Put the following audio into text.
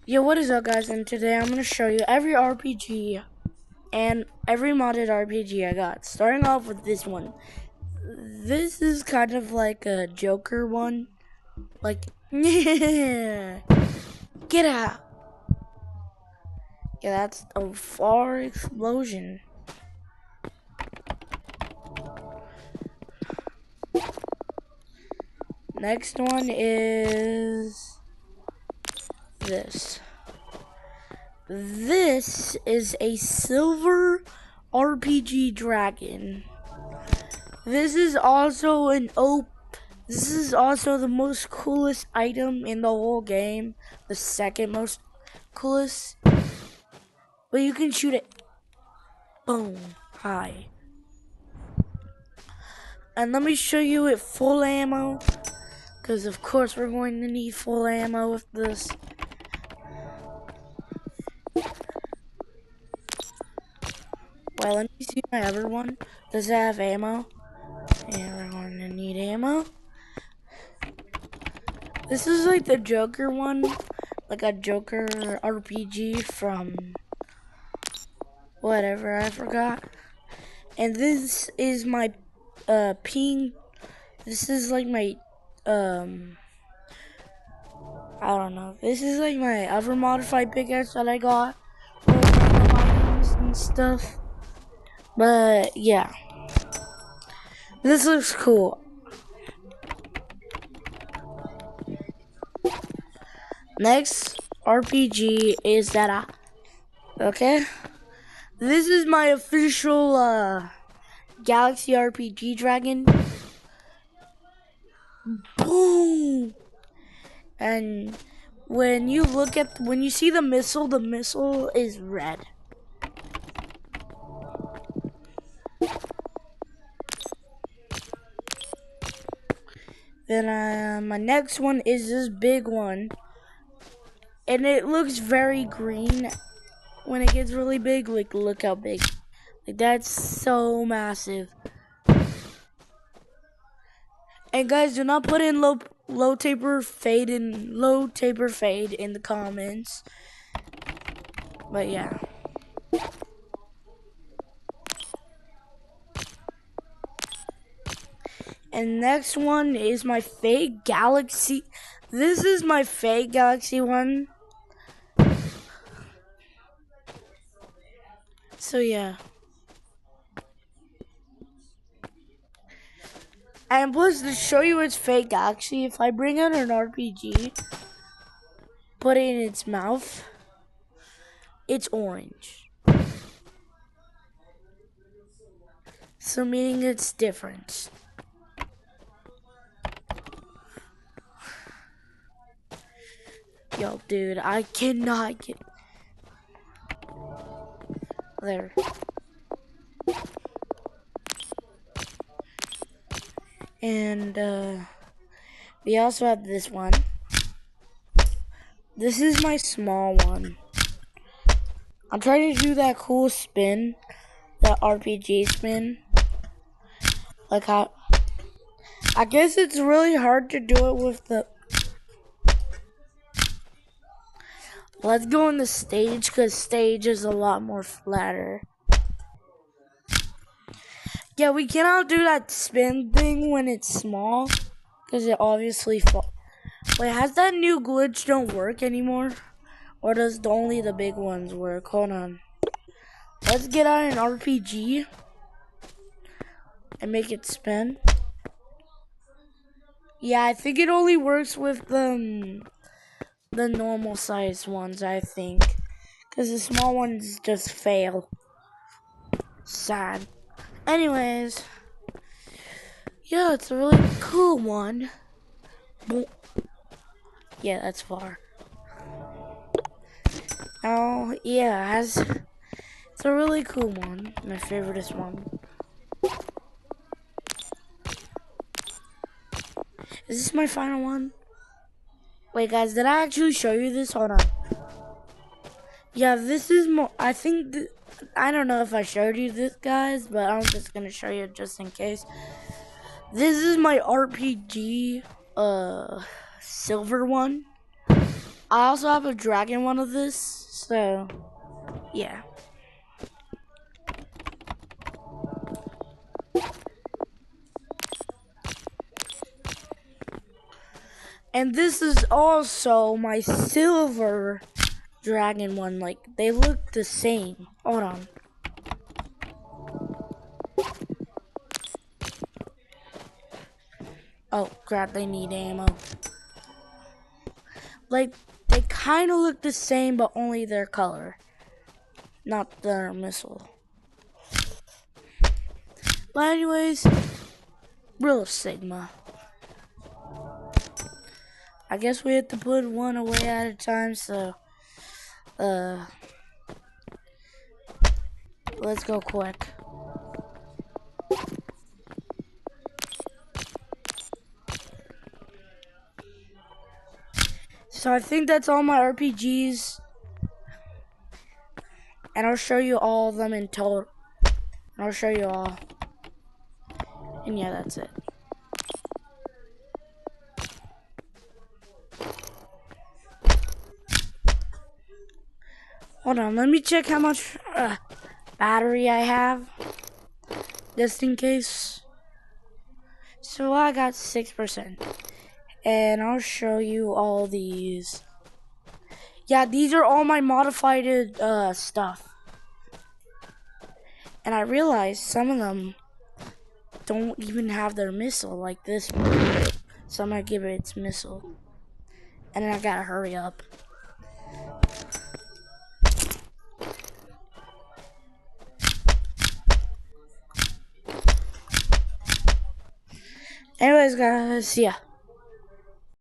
Yo, what is up, guys? And today I'm going to show you every RPG and every modded RPG I got. Starting off with this one. This is kind of like a Joker one. Like, yeah, get out. Yeah, that's a far explosion. Next one is this. This is a silver RPG dragon. This is also This is also the most coolest item in the whole game. The second most coolest. But you can shoot it. Boom. High. And let me show you it full ammo. Because of course we're going to need full ammo with this. Well, let me see my other one. Does it have ammo? Yeah, we're going to need ammo. This is like the Joker one. Like a Joker RPG from whatever, I forgot. And this is my pink. This is like my I don't know. This is like my other modified pickaxe that I got for random items and stuff. But yeah, this looks cool. Next RPG is that okay. This is my official Galaxy RPG Dragon. Boom! And when you see the missile is red. Then my next one is this big one. And it looks very green when it gets really big. Like, look how big. Like, that's so massive. And guys, do not put in low taper fade in the comments. But yeah. And next one is my fake Galaxy. This is my fake Galaxy one. So yeah. And plus, to show you it's fake Galaxy, if I bring out an RPG, put it in its mouth, it's orange. So meaning it's different. Yo, dude, I cannot get there. And we also have this one. This is my small one. I'm trying to do that cool spin, that RPG spin. Like how, I guess it's really hard to do it with the. Let's go on the stage, because stage is a lot more flatter. Yeah, we cannot do that spin thing when it's small, because it obviously falls. Wait, has that new glitch don't work anymore? Or does only the big ones work? Hold on. Let's get out an RPG and make it spin. Yeah, I think it only works with the normal size ones, I think. Because the small ones just fail. Sad. Anyways. Yeah, it's a really cool one. Yeah, that's far. Oh, yeah, it's a really cool one. My favoriteest one. Is this my final one? Wait, guys, did I actually show you this? Hold on. Yeah, this is more. I think. I don't know if I showed you this, guys, but I'm just gonna show you just in case. This is my RPG, silver one. I also have a dragon one of this, so yeah. And this is also my silver dragon one. Like, they look the same. Hold on. Oh, crap, they need ammo. Like, they kind of look the same, but only their color. Not their missile. But anyways, real Sigma. I guess we have to put one away at a time, so let's go quick. So I think that's all my RPGs, and I'll show you all of them in total. I'll show you all, and yeah, that's it. Hold on, let me check how much battery I have, just in case. So I got 6%, and I'll show you all these. Yeah, these are all my modified stuff. And I realized some of them don't even have their missile, like this one. So I'm gonna give it its missile. And then I gotta hurry up. Anyways, guys, yeah.